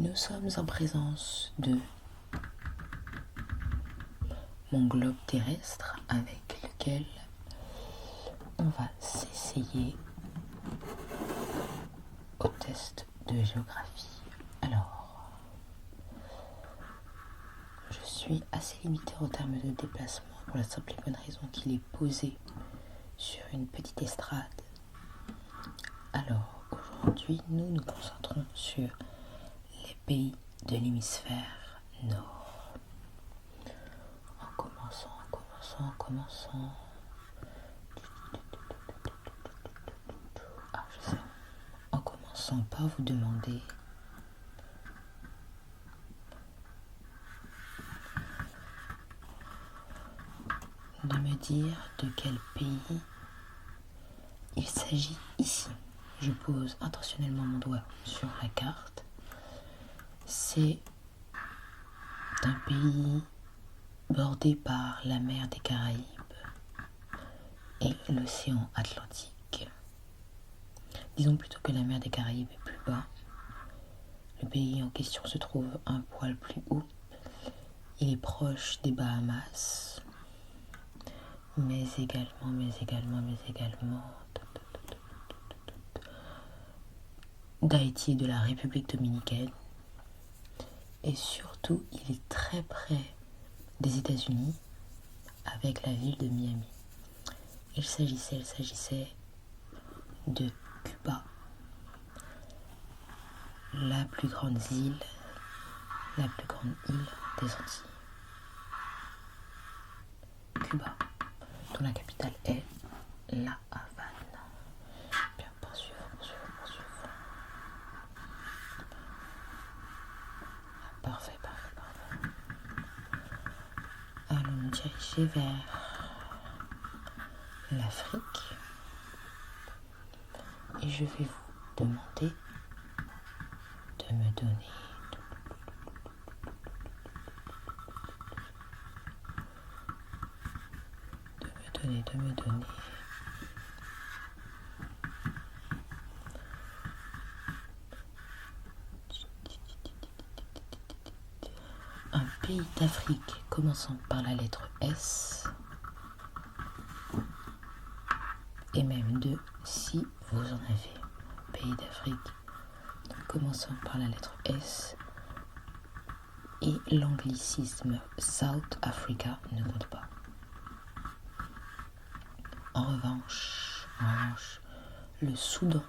Nous sommes en présence de mon globe terrestre avec lequel on va s'essayer au test de géographie. Alors, je suis assez limité en termes de déplacement pour la simple et bonne raison qu'il est posé sur une petite estrade. Alors, aujourd'hui, nous nous concentrons sur les pays de l'hémisphère nord. En commençant. En commençant par vous demander de me dire de quel pays il s'agit ici. Je pose intentionnellement mon doigt sur la carte. C'est un pays bordé par la mer des Caraïbes et l'océan Atlantique. Disons plutôt que la mer des Caraïbes est plus bas. Le pays en question se trouve un poil plus haut. Il est proche des Bahamas, mais également d'Haïti et de la République dominicaine. Et surtout, il est très près des États-Unis avec la ville de Miami. Il s'agissait de Cuba, la plus grande île des Antilles. Cuba, dont la capitale est La Havane. Bien, poursuivons. Parfait. Allons nous diriger vers l'Afrique. Et je vais vous demander de me donner un pays d'Afrique commençant par la lettre S, et même deux si vous en avez. Pays d'Afrique commençant par la lettre S et l'anglicisme South Africa ne compte pas. En revanche, le Soudan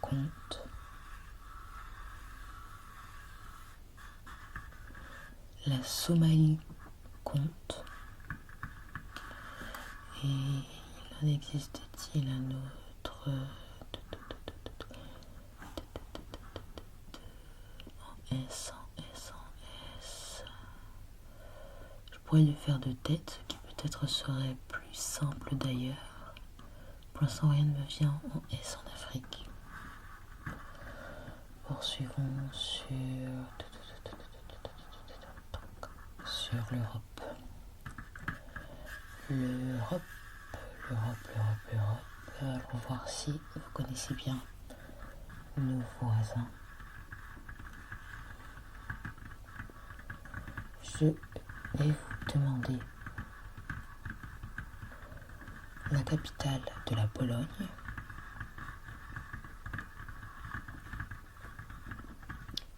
compte. La Somalie compte. Et il en existe-t-il un autre en S. Je pourrais le faire de tête, ce qui peut-être serait plus simple d'ailleurs. Pour l'instant, rien ne me vient en S en Afrique. Poursuivons sur l'Europe. L'Europe. Allons voir si vous connaissez bien nos voisins. Je vais vous demander la capitale de la Pologne.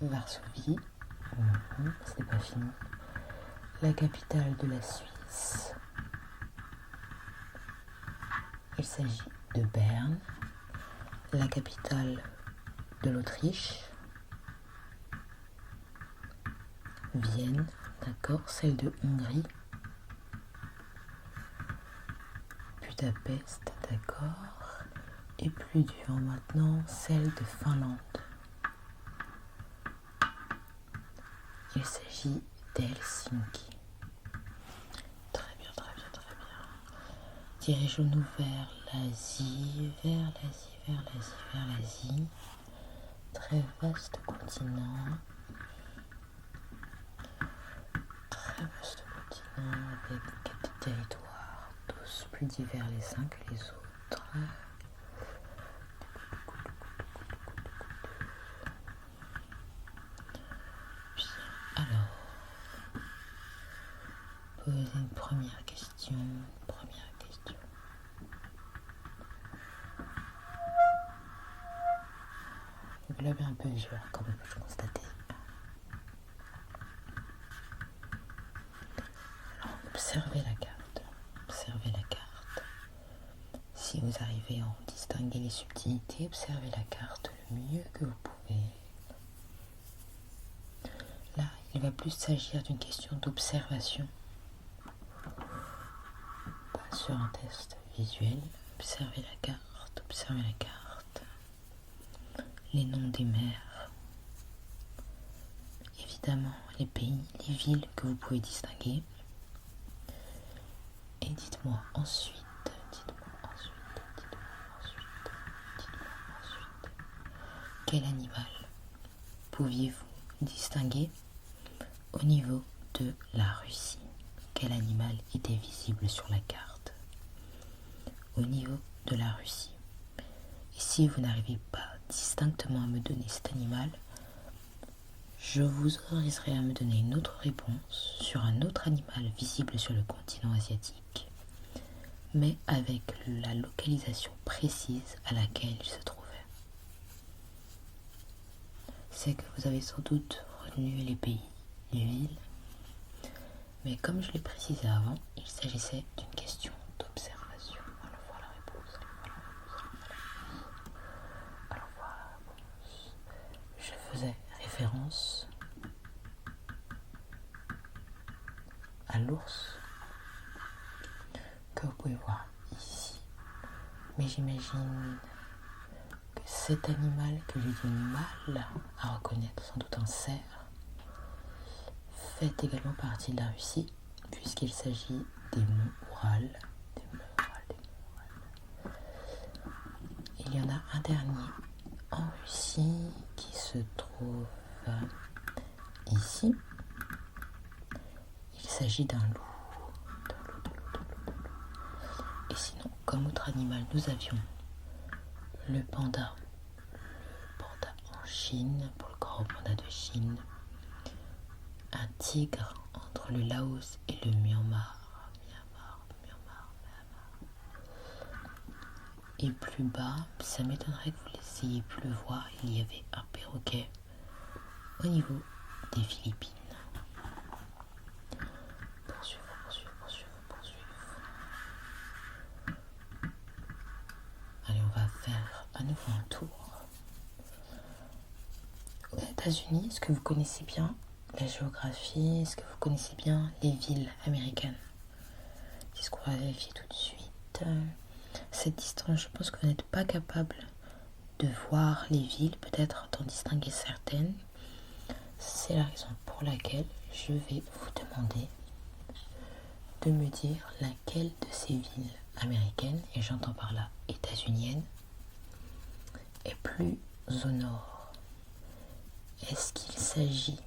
Varsovie. Ce n'est pas fini. La capitale de la Suisse. Il s'agit de Berne. La capitale de l'Autriche. Vienne, d'accord. Celle de Hongrie. Budapest, d'accord. Et plus dur maintenant, celle de Finlande. Il s'agit d'Helsinki. Très bien. Dirigeons-nous vers l'Asie. Très vaste continent. Avec des territoires tous plus divers les uns que les autres. poser une première question. Le globe est un peu visuel, comme on peut le constater. Alors, observez la carte. Si vous arrivez à en distinguer les subtilités, observez la carte le mieux que vous pouvez. Là, il va plus s'agir d'une question d'observation, pas sur un test visuel. Observez la carte. Les noms des mers, évidemment les pays, les villes que vous pouvez distinguer. Et dites-moi ensuite, quel animal pouviez-vous distinguer au niveau de la Russie? Quel animal était visible sur la carte au niveau de la Russie? Et si vous n'arrivez pas distinctement à me donner cet animal, je vous autoriserai à me donner une autre réponse sur un autre animal visible sur le continent asiatique, mais avec la localisation précise à laquelle il se trouvait. C'est que vous avez sans doute retenu les pays, les villes, mais comme je l'ai précisé avant, il s'agissait d'une question d'observation. Alors voilà la réponse. Je faisais référence à l'ours que vous pouvez voir ici. Mais j'imagine que cet animal que j'ai du mal à reconnaître, sans doute un cerf, fait également partie de la Russie, puisqu'il s'agit des monts Oural. Il y en a un dernier en Russie qui se trouve ici. Il s'agit d'un loup. Et sinon, comme autre animal, nous avions le panda en Chine, pour le grand panda de Chine, un tigre entre le Laos et le Myanmar. Et plus bas, ça m'étonnerait que vous l'ayez pu le voir, il y avait un perroquet au niveau des Philippines. Poursuivons. Allez, on va faire à nouveau un tour. Aux États-Unis, est-ce que vous connaissez bien la géographie? Est-ce que vous connaissez bien les villes américaines? C'est ce qu'on va vérifier tout de suite. Cette distance, je pense que vous n'êtes pas capable de voir les villes, peut-être d'en distinguer certaines. C'est la raison pour laquelle je vais vous demander de me dire laquelle de ces villes américaines, et j'entends par là états-uniennes, est plus au nord. Est-ce qu'il s'agit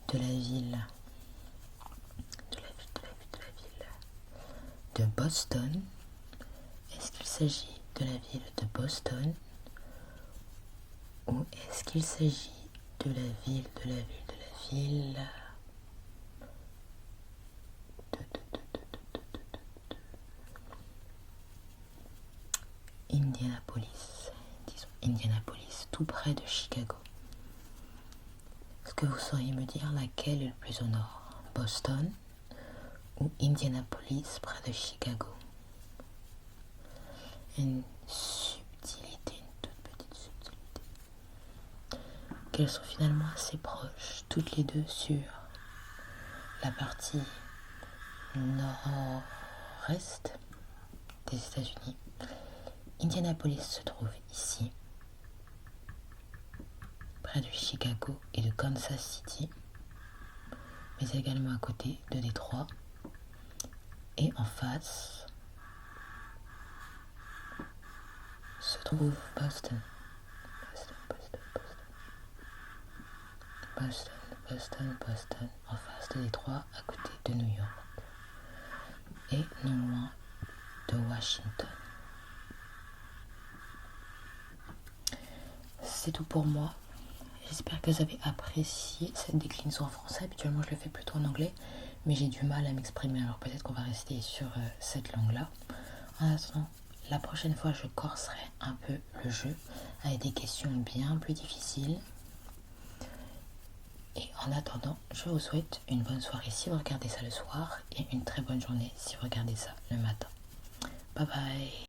de la ville de Boston? Est-ce qu'il s'agit de la ville de Boston? Ou est-ce qu'il s'agit de la ville Indianapolis, disons Indianapolis, tout près de Chicago? Est-ce que vous sauriez me dire laquelle est le plus au nord? Boston ou Indianapolis, près de Chicago? Une subtilité, une toute petite subtilité, qu'elles sont finalement assez proches, toutes les deux, sur la partie nord-est des États-Unis. Indianapolis se trouve ici, près de Chicago et de Kansas City, mais également à côté de Détroit. Et en face se trouve Boston. Boston, en face de Détroit, à côté de New York. Et non loin de Washington. C'est tout pour moi. J'espère que vous avez apprécié cette déclinaison en français. Habituellement, je le fais plutôt en anglais. mais j'ai du mal à m'exprimer, alors peut-être qu'on va rester sur cette langue-là. En attendant, la prochaine fois, je corserai un peu le jeu avec des questions bien plus difficiles. Et en attendant, je vous souhaite une bonne soirée si vous regardez ça le soir et une très bonne journée si vous regardez ça le matin. Bye bye.